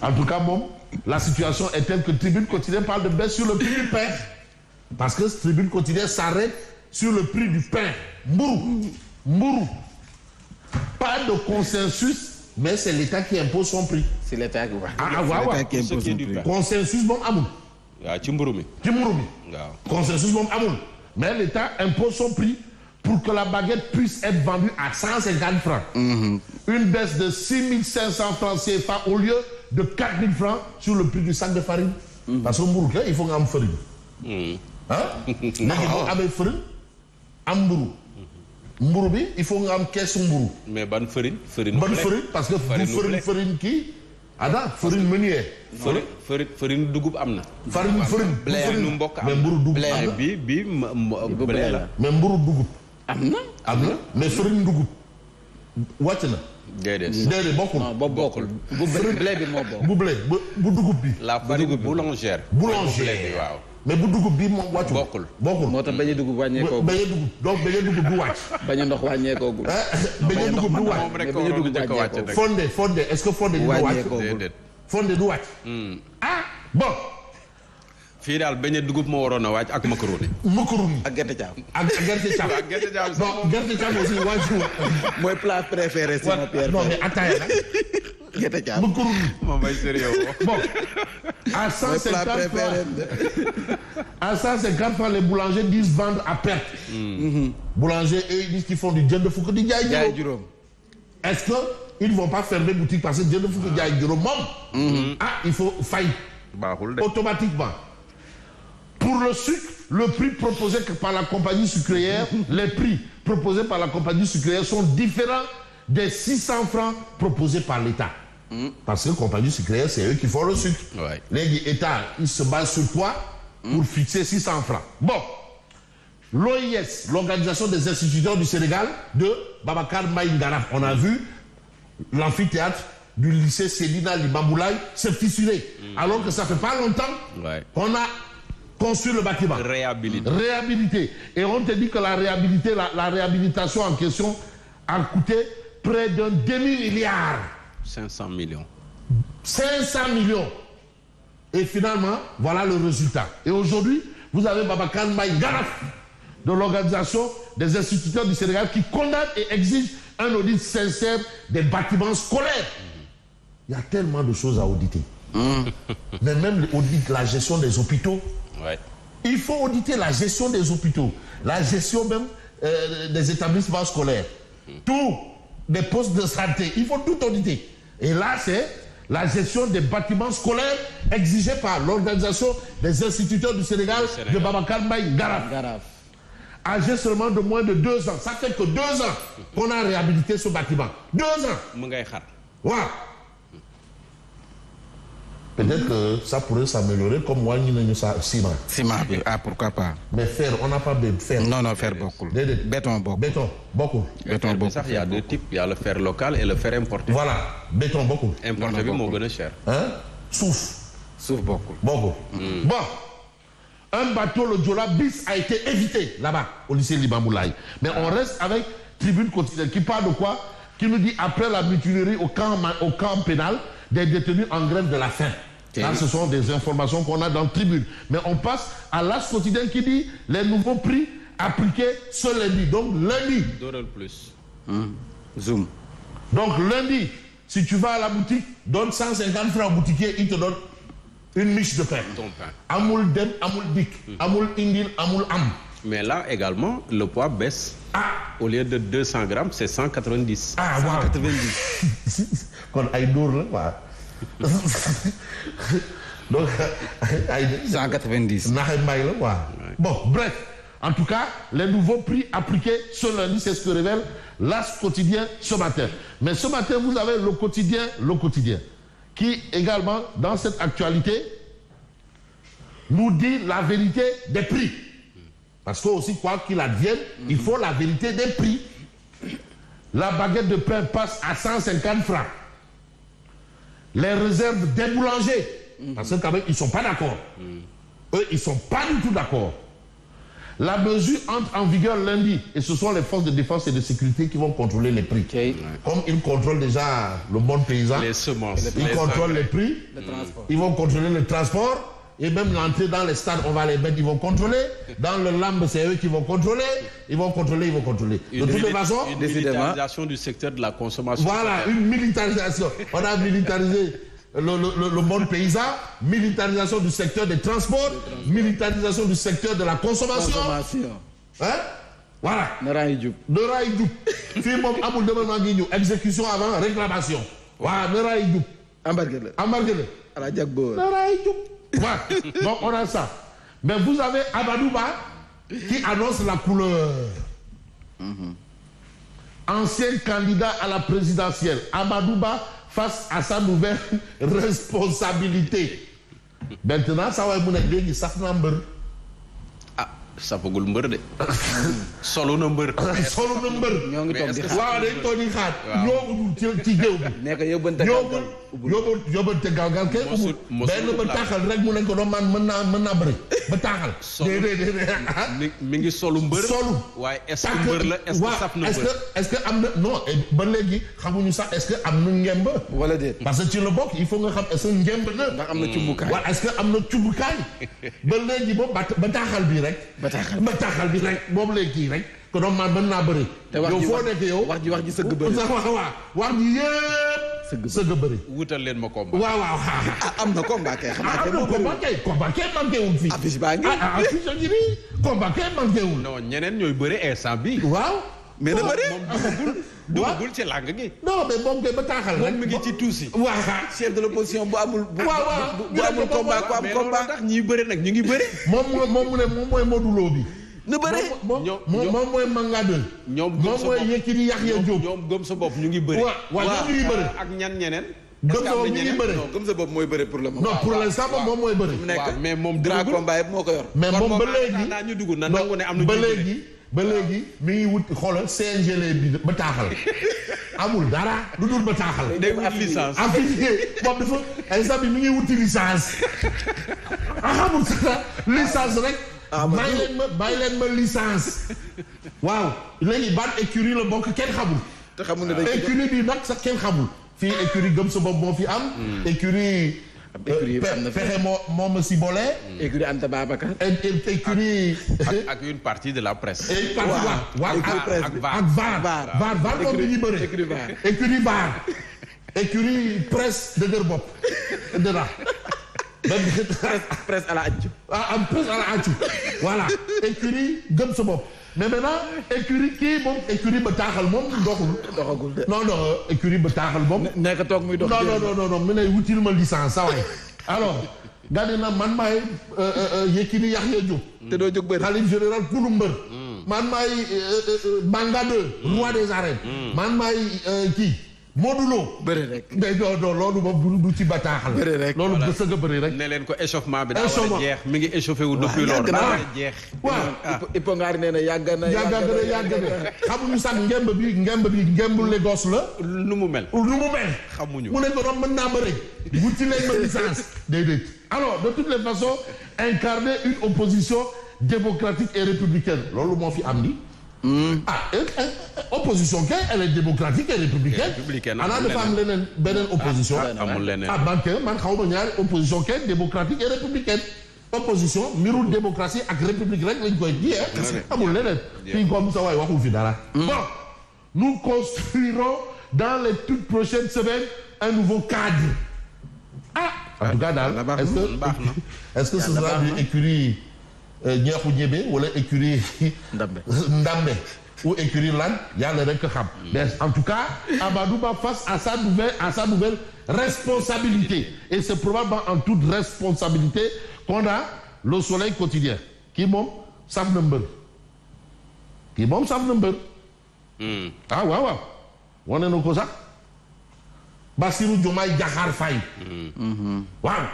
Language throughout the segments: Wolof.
En tout cas, bon, la situation est telle que Tribune Quotidienne parle de baisse sur le prix du pain. Parce que Tribune Quotidienne s'arrête sur le prix du pain. Mbourou. Pas de consensus, mais c'est l'État qui impose son prix. C'est l'État qui impose son prix. Consensus, bon, amoul. Ci mburu mi. Consensus, bon, amoul. Mais l'État impose son prix pour que la baguette puisse être vendue à 150 francs. Une baisse de 6 500 francs CFA au lieu de 4 000 francs sur le prix du sac de farine. Parce que mbourou, il faut une farine. Hein? Il faut une farine, un mbourou. Mbourou bi il faut nga am keesu mbourou. Mais ban farine parce que farine kii farine meunier. farine dugub am na. farine blé nu mbokk am mais mburu dugub blé bi blé la. mais mburu dugub. am na mais farine dugub wàcc na. déedéet bokkul. non bokkul bu blé bi moo bokk. bu blé bu dugub bi. la farine boulangère. waaw. mais bu dugub bi moom wàccul. bokkul moo tax bañ a dugub wàññeekoo. donc bañ a dugub du wàcc. bañ a ndox wàññeekoo. bañ a dugub du wàcc. fondé est-ce que fondé du wàcc. fondé du wàcc. Bon. fii daal bañ a dugub moo waroon a wàcc ak macaroni. ak gerte caaf. ak gerte caaf. bon gerte caaf aussi wàccu. mooy plat préféré sama Pierre. non mais ataaya nag. gerte caaf macaroni. moom mooy sérieux. Bon. À 150 francs, les boulangers disent vendre à perte. Boulangers, eux, ils disent qu'ils font du jën de fukk di jaay juróom. Est-ce qu'ils ne vont pas fermer boutique parce que jën de fukk jaay juróom moom. Il faut faillir. Automatiquement. Pour le sucre, le prix proposé par la compagnie sucrière, les prix proposés par la compagnie sucrière sont différents des 600 francs proposés par l'État. Parce que la compagnie sucrière, c'est eux qui font le sucre. L'État, il se base sur quoi pour fixer 600 francs. Bon, l'OIS, l'Organisation des instituteurs du Sénégal, de Babacar Maïngaraf, on a vu l'amphithéâtre du lycée Cédina Limamoulaye se fissurer. Alors que ça fait pas longtemps qu'on a construit le bâtiment. Réhabilité. Et on te dit que la réhabilitation en question a coûté près d'un demi-milliard. 500 millions. 500 millions. Et finalement, voilà le résultat. Et aujourd'hui, vous avez Babacar Maïngaraf de l'Organisation des instituteurs du Sénégal qui condamne et exige un audit sincère des bâtiments scolaires. Il y a tellement de choses à auditer. Mais même l'audit, la gestion des hôpitaux. Il faut auditer la gestion des hôpitaux, la gestion même des établissements scolaires. Tous des postes de santé, il faut tout auditer. Et là, c'est la gestion des bâtiments scolaires exigée par l'Organisation des instituteurs du Sénégal de Babacar Maïngaraf. Âgé seulement de moins de 2 ans. Ça fait que 2 ans qu'on a réhabilité ce bâtiment. 2 ans. Wow. Peut-être que ça pourrait s'améliorer comme moi, nous ciment. Ciment, pourquoi pas. Mais fer, on n'a pas de fer. Non, fer beaucoup. Béton beaucoup. Béton beaucoup. Béton beaucoup. Il y a deux types. Il y a le fer local et le fer importé. Voilà, béton beaucoup. Importé, c'est cher. Souf beaucoup. Bon, un bateau, le Diola bis, a été évité là-bas, au lycée Limamoulaye. Mais on reste avec Tribune Quotidienne qui parle de quoi? Qui nous dit après la mutinerie au camp pénal, des détenus en grève de la faim. Là, ce sont des informations qu'on a dans Tribune. Mais on passe à l'As quotidien qui dit les nouveaux prix appliqués ce lundi. Donc lundi. Donne plus. Zoom. Donc lundi, si tu vas à la boutique, donne 150 francs au boutiquier, il te donne une miche de pain. Amoul dem, amoul dik, amoul indil, amoul am. Mais là également, le poids baisse. Au lieu de 200 grammes, c'est 190. 190. Quand Aïdour, là, donc, 190. Bon, bref. En tout cas, les nouveaux prix appliqués ce lundi, c'est ce que révèle l'As quotidien ce matin. Mais ce matin, vous avez le quotidien, qui également, dans cette actualité, nous dit la vérité des prix. Parce que aussi, quoi qu'il advienne, il faut la vérité des prix. La baguette de pain passe à 150 francs. Les réserves des boulangers, parce que quand même, ils ne sont pas d'accord. Eux, ils ne sont pas du tout d'accord. La mesure entre en vigueur lundi et ce sont les forces de défense et de sécurité qui vont contrôler les prix. Comme ils contrôlent déjà le monde paysan, les semences, ils contrôlent les prix, ils vont contrôler le transport. Et même l'entrée dans les stades, on va les mettre, ils vont contrôler. Dans le lambe, c'est eux qui vont contrôler. Ils vont contrôler. De toute façon, une militarisation du secteur de la consommation. Voilà, une militarisation. On a militarisé le monde paysan, militarisation du secteur des transports, militarisation du secteur de la consommation. Hein? Voilà. Exécution avant réclamation. Voilà, embarquez-le. Voilà. Donc on a ça. Mais vous avez Amadouba qui annonce la couleur. Ancien candidat à la présidentielle. Amadouba face à sa nouvelle responsabilité. Maintenant, ça va être ça number. Ah, ça peut goulmer de. Solo number. Solo number. Yóbbante galgal kay umul benn ba taxal rek mu nañ ko doon mën naa bëri ba taxal mi ngi solu mbër solu waaye est-ce que mbër la est-ce que saf na mbër est-ce que am na non ba léegi xamuñu sax est-ce que am na ngemb wala déet parce que ci la bokk il faut nga xam est-ce que ngemb la ndax am na cumbukaay waaw est-ce que am na cumbukaay ba léegi boobu ba taxal bi rek ba taxal bi rek boobu léegi rek ko doon man mën naa bëri yow foo nekk yow wax ji sëgg bëri wax ji yëpp sëgg bëri. wutal leen ma combat. waaw. am na combat kay. am na combat kay manqué wul fii. affiche baa ngi. affiche a ngi nii combat kay manqué wul. non ñeneen ñooy bëri instant bi. waaw. mais na bëri moom dugagul ci làng gi. non mais moom kay ba taaxal rek. moom mi ngi ci tuusi. waaw. chef de l'opposition bu amul. bu amul combat ku am combat. tax ñiy bëri nag ñu ngi bëri. moom mooy Modou Lo bi. na bëri moom mooy Manga 2. ñoom gëm sa bopp mooy Yékini Yaxya Diop. ñoom gëm sa bopp ñu ngi bëri. waaw ñu ngi bëri. ak ñeneen. gëm sa bopp ñu ngi bëri. non gëm sa bopp mooy bëri pour le moment. non pour l'instant moom mooy bëri. waaw mais moom grand combat yëpp moo ko yor. mais moom ba léegi naa ñu dugg na nangu ne am na ba léegi mi ngi wut xoolal CNG bi ba taaxal amul dara lu dul ba taaxal. day wut licence. affilié moom dafa instant bi mi ngi wuti licence. amul sax licence rek. bàyyi leen ma licence. waaw léegi ban écurie la bokk kenn xamul. te xamul ne dañ écurie bi nag sax kenn xamul. fii écurie gëm sa bopp moo fi am. écurie. fexe moo ma si boole. écurie Anta Babacar. écurie. ak une partie de la presse. waaw ak VAR moom mi ngi bëre. écurie VAR. écurie presse dëgër bopp. dëgër. presse à la accu. am presse à la accu. voilà écurie gëm sa bopp. mais maintenant écurie kii moom écurie ba taaxal moom doxagul de. non écurie ba taaxal moom. nekk toog muy dox. non mu ne wutil ma licence saa waay. alors gàddi na man maay Yékini Yaxya Diop. te doo jóg bëri. xalif général kulu mbër. man maay Manga 2 roi des arènes. man maay kii Modou Lo. bëri rek. mais non loolu moom du ci bataaxal. bëri rek loolu bu sëgg bëri rek. ne leen ko échauffement bi daa war a jeex mi ngi échauffé wu depuis loolu. daa war a jeex. waaw Ipongaar nee na yàgg na. xamuñu sax ngemb bi ngembu Lagos la. nu mu mel. xamuñu mu ne ko doon mën naa bëri. wuti leen ma licence. déedéet. alors de toutes les façons incarner une opposition démocratique et républicaine loolu moo fi am ni. opposition kay elle est démocratique et républicaine. amul dafa am leneen beneen opposition. amul leneen man xaw ma ñaari opposition kay démocratique et républicaine. opposition mbiru démocratie ak république rek lañ koy ji. amul leneen. fii comme sa waay waxul fi dara. bon nous construirons dans les toutes prochaines semaines un nouveau cadre. en tout cas daal est-ce que ce sera une écurie ñeexu ñebe wala écurie ndambe ou écurie lan yàlla rek xam. mais en tout cas Amadou Ba face à sa nouvelle responsabilité et c'est probablement en toute responsabilité qu'on a le Soleil quotidien kii moom saf na mbër waaw wane na ko sax Bassirou Diomaye Diakhar Faye waaw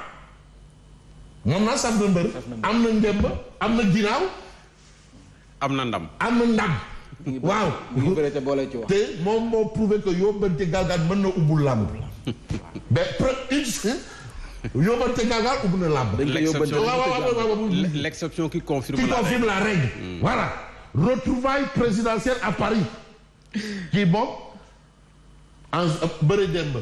moom naa saf na mbër am na ndemb am na ginnaaw am na ndam waaw te moom moo prouvé que yóbbante galgal mën na ubbul làmb mais yóbbante gagal ubbi na làmb. L'exception qui confirme la règle. Voilà. Retrouvailles présidentielles à Paris. Kii moom en bëre démb.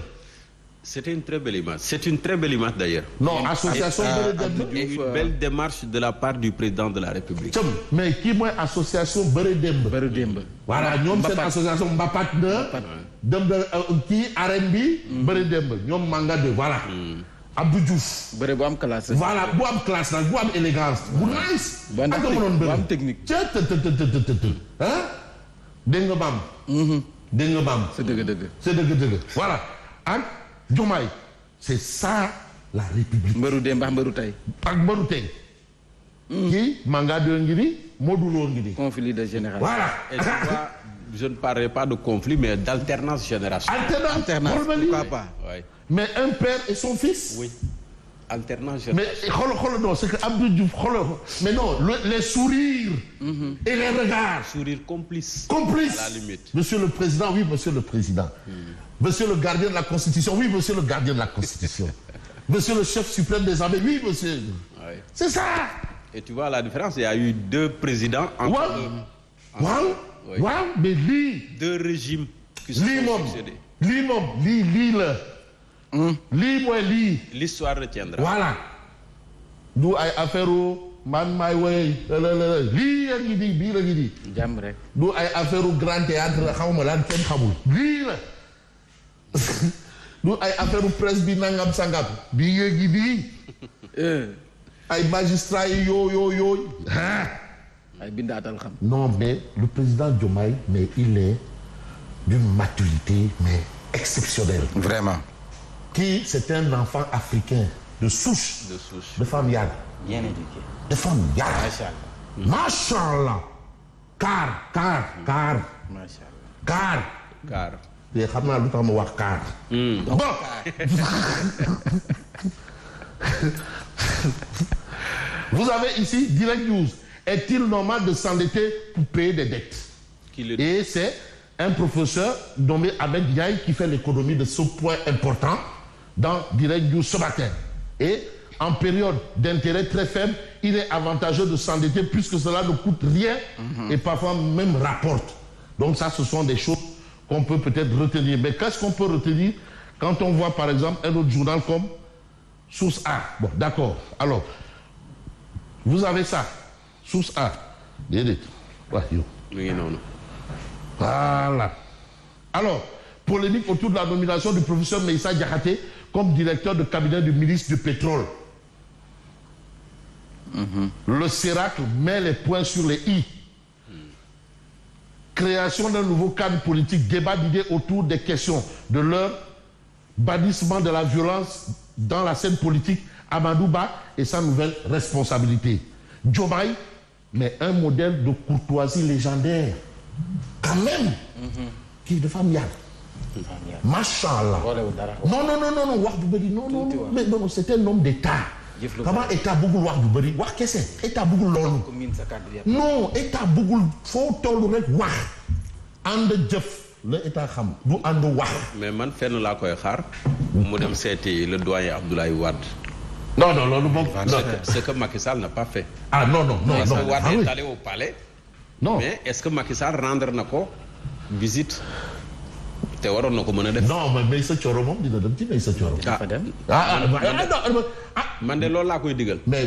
C'était une très belle image. C'est une très belle image d'ailleurs. Non, association bëre démb. Et une belle démarche de la part du président de la République. Mais kii mooy association bëre démb. bëre démb. Voilà ñoom seen association Mbapat na. dem de kii arène bi. bëre démb ñoom Manga de voilà. Abdou Diouf. bëre bu am classe. voilà bu am classe nag bu am élégance bu nice. bu am technique. ah. dégg nga baam. dégg nga baam. c'est dëgg-dëgg. c'est dëgg-dëgg voilà ak Diomaye c'est ça la République. mbëru démb ak mbëru tey. ak mbëru tey. kii Manga de ngi ni Modou Lo ngi ni. conflit de génération. voilà. Et je ne parlerai pas de conflit mais d'alternance générationnelle. alternance pourquoi pas. Oui. Mais un père et son fils. Oui. Alternance Mais générationnelle. xoolal non c'est que Abdou Diouf xoolal mais non les sourires. Et les regards. Sourire complice. Complice. À la limite. Monsieur le président, oui, monsieur le président. Monsieur le gardien de la Constitution, oui, monsieur le gardien de la Constitution. Monsieur le chef suprême des armées, oui, monsieur. Oui. C'est ça. Et tu vois la différence, il y a eu deux présidents en waaw mais lii. deux régimes qui se lii sont moom succédés. lii la. lii mooy lii. L'histoire retiendra. Voilà. du ay affaire man maay woy lii la ngi di bii la ngi di. jàmm rek. du ay affaire grand théâtre xaw ma lan kenn xamul. lii la. du ay affaire presse bi nangam sangam. bii yéegi bii. ay magistrats yi yoo. ay bindaatal xam. Non, mais le président Diomaye, mais il est d'une maturité mais exceptionnelle. Vraiment. Qui c'est un enfant africain de souche. De femme yàlla. bien éduqué. De femme yàlla. macha allah. Macha allah. Car. macha allah. Car. te xam naa lu tax ma wax car. Bon. Vous avez ici Direct News. Est-il normal de s'endetter pour payer des dettes? Et c'est un professeur nommé Ahmed Diaye qui fait l'économie de ce point important dans Direct News ce matin. Et en période d'intérêt très faible, il est avantageux de s'endetter puisque cela ne coûte rien et parfois même rapporte. Donc ça, ce sont des choses qu'on peut peut-être retenir. Mais qu'est-ce qu'on peut retenir quand on voit par exemple un autre journal comme Source A? Bon, d'accord. Alors, vous avez ça. Source A. Déedéet. Waaw yow. Voilà. Alors, polémique autour de la nomination du professeur Meïssa Diakhaté comme directeur de cabinet du ministre du Pétrole. Le CERAC met les points sur les i. Création d'un nouveau cadre politique, débat d'idées autour des questions de leur bannissement de la violence dans la scène politique, Amadou Ba et sa nouvelle responsabilité. Diomaye, mais un modèle de courtoisie légendaire. Quand même. Kii dafa am yàlla. Macha Allah. Non wax bu bëri non mais non c'est un homme d'État. Comment état bëggul wax bu bëri wax kese état bëggul loolu. Non état bëggul foo tollu rek wax. ànd jëf la état xam du ànd wax. mais man fenn laa koy xaar. mu dem seeti le doyen Abdoulaye Wade. Non, loolu moom. Ce que Macky Sall n'a pas fait. Ah non. Wade est allé au palais. Non. Mais est-ce que Macky Sall rendre na ko visite te waroon na ko mën a def. Non mais sa coro moom dina dem ci may sa coro. ah dem. man de loolu laa koy digal. mais